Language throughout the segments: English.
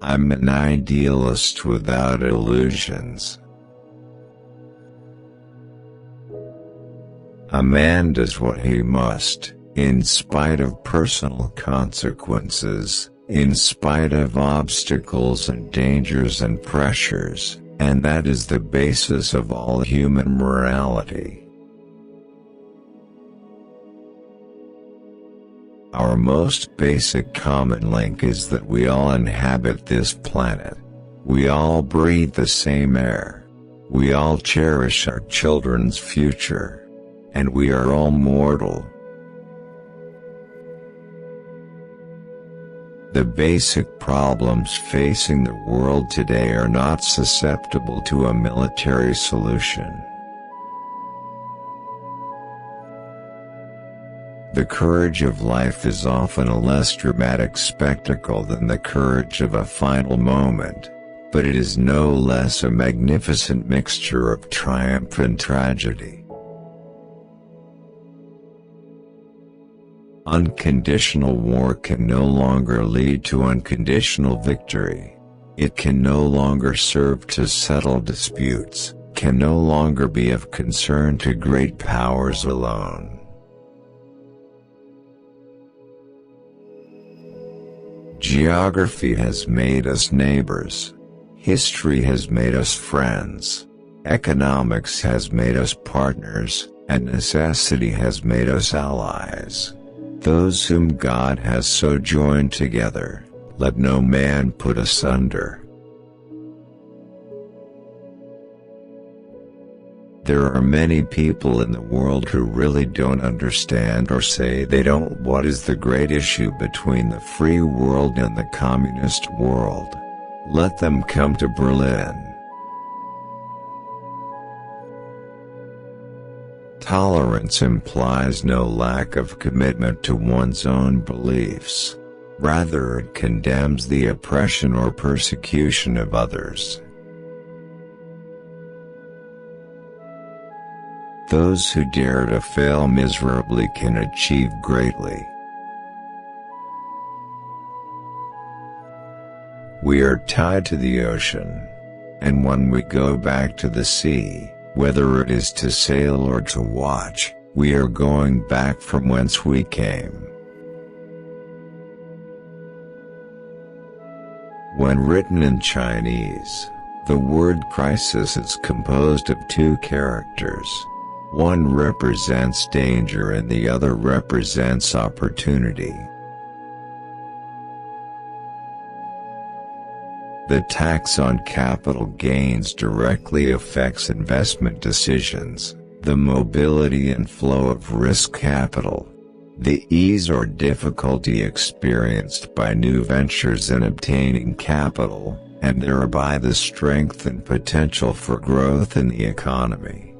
I'm an idealist without illusions. A man does what he must, in spite of personal consequences, in spite of obstacles and dangers and pressures, and that is the basis of all human morality. Our most basic common link is that we all inhabit this planet. We all breathe the same air. We all cherish our children's future. And we are all mortal. The basic problems facing the world today are not susceptible to a military solution. The courage of life is often a less dramatic spectacle than the courage of a final moment, but it is no less a magnificent mixture of triumph and tragedy. Unconditional war can no longer lead to unconditional victory. It can no longer serve to settle disputes, can no longer be of concern to great powers alone. Geography has made us neighbors. History has made us friends. Economics has made us partners, and necessity has made us allies. Those whom God has so joined together, let no man put asunder. There are many people in the world who really don't understand or say they don't. What is the great issue between the free world and the communist world? Let them come to Berlin. Tolerance implies no lack of commitment to one's own beliefs. Rather, it condemns the oppression or persecution of others. Those who dare to fail miserably can achieve greatly. We are tied to the ocean, and when we go back to the sea, whether it is to sail or to watch, we are going back from whence we came. When written in Chinese, the word crisis is composed of two characters. One represents danger and the other represents opportunity. The tax on capital gains directly affects investment decisions, the mobility and flow of risk capital, the ease or difficulty experienced by new ventures in obtaining capital, and thereby the strength and potential for growth in the economy.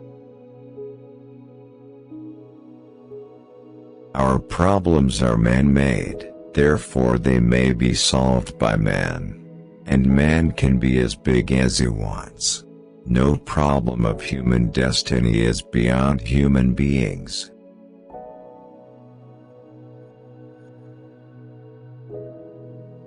Our problems are man-made, therefore they may be solved by man. And man can be as big as he wants. No problem of human destiny is beyond human beings.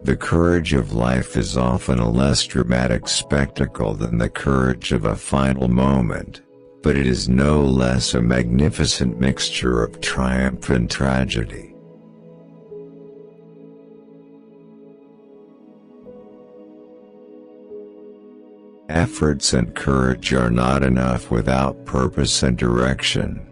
The courage of life is often a less dramatic spectacle than the courage of a final moment, but it is no less a magnificent mixture of triumph and tragedy. Efforts and courage are not enough without purpose and direction.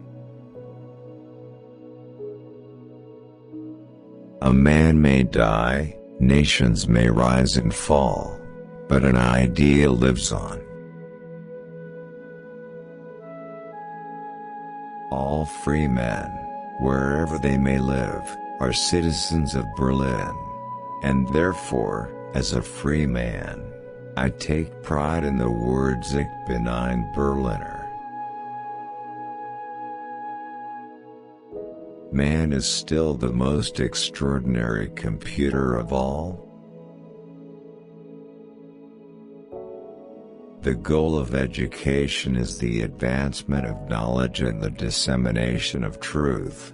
A man may die, nations may rise and fall, but an idea lives on. All free men, wherever they may live, are citizens of Berlin, and therefore, as a free man, I take pride in the words Ich bin ein Berliner. Man is still the most extraordinary computer of all. The goal of education is the advancement of knowledge and the dissemination of truth.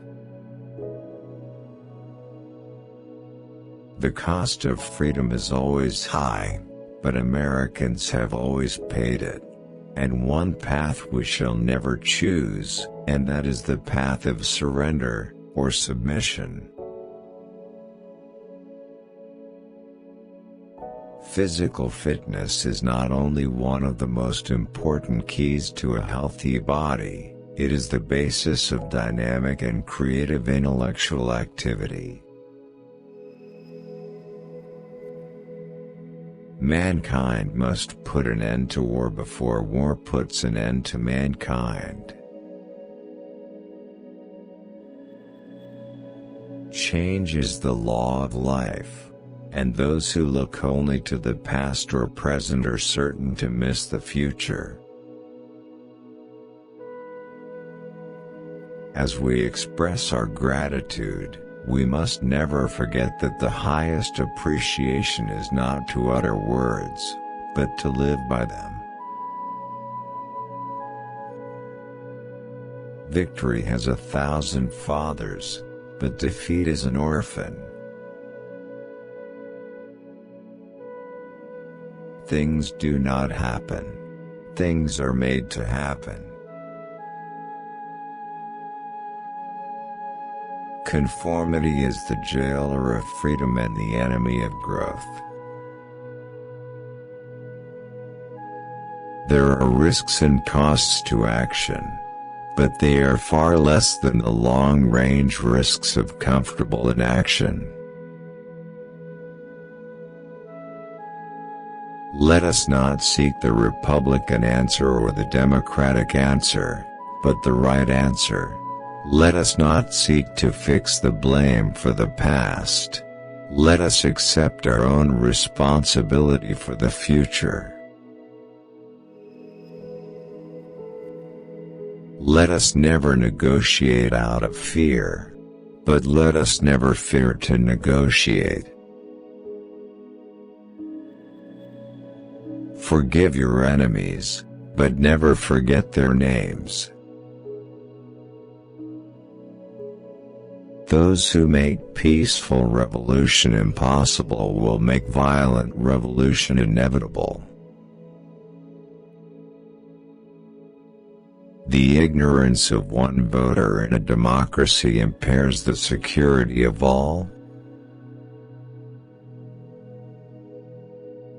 The cost of freedom is always high, but Americans have always paid it. And one path we shall never choose, and that is the path of surrender, or submission. Physical fitness is not only one of the most important keys to a healthy body, it is the basis of dynamic and creative intellectual activity. Mankind must put an end to war before war puts an end to mankind. Change is the law of life, and those who look only to the past or present are certain to miss the future. As we express our gratitude, we must never forget that the highest appreciation is not to utter words, but to live by them. Victory has 1,000 fathers, but defeat is an orphan. Things do not happen. Things are made to happen. Conformity is the jailer of freedom and the enemy of growth. There are risks and costs to action, but they are far less than the long-range risks of comfortable inaction. Let us not seek the Republican answer or the Democratic answer, but the right answer. Let us not seek to fix the blame for the past. Let us accept our own responsibility for the future. Let us never negotiate out of fear, but let us never fear to negotiate. Forgive your enemies, but never forget their names. Those who make peaceful revolution impossible will make violent revolution inevitable. The ignorance of one voter in a democracy impairs the security of all.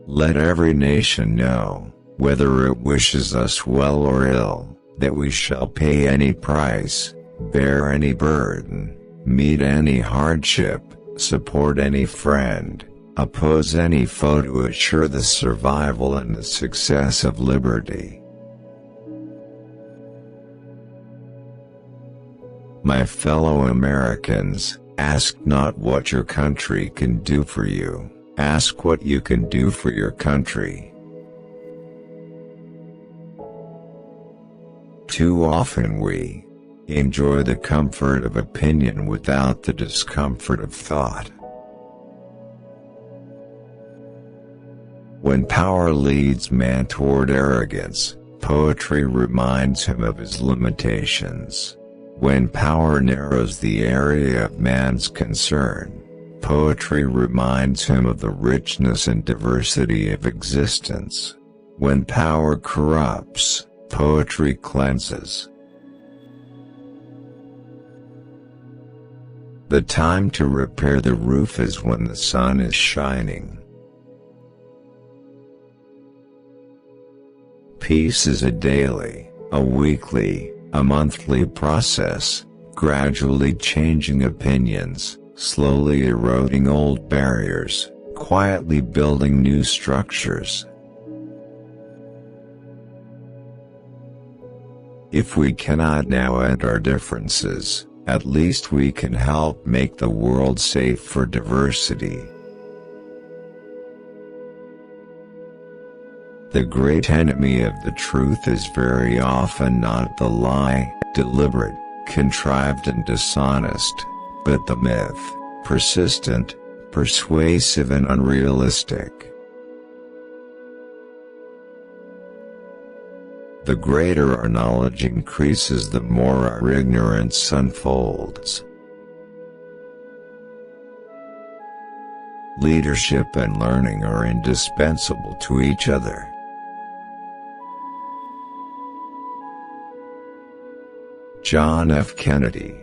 Let every nation know, whether it wishes us well or ill, that we shall pay any price, bear any burden, meet any hardship, support any friend, oppose any foe to assure the survival and the success of liberty. My fellow Americans, ask not what your country can do for you, ask what you can do for your country. Too often we enjoy the comfort of opinion without the discomfort of thought. When power leads man toward arrogance, poetry reminds him of his limitations. When power narrows the area of man's concern, poetry reminds him of the richness and diversity of existence. When power corrupts, poetry cleanses. The time to repair the roof is when the sun is shining. Peace is a daily, a weekly, a monthly process, gradually changing opinions, slowly eroding old barriers, quietly building new structures. If we cannot now end our differences, at least we can help make the world safe for diversity. The great enemy of the truth is very often not the lie, deliberate, contrived and dishonest, but the myth, persistent, persuasive and unrealistic. The greater our knowledge increases, the more our ignorance unfolds. Leadership and learning are indispensable to each other. John F. Kennedy.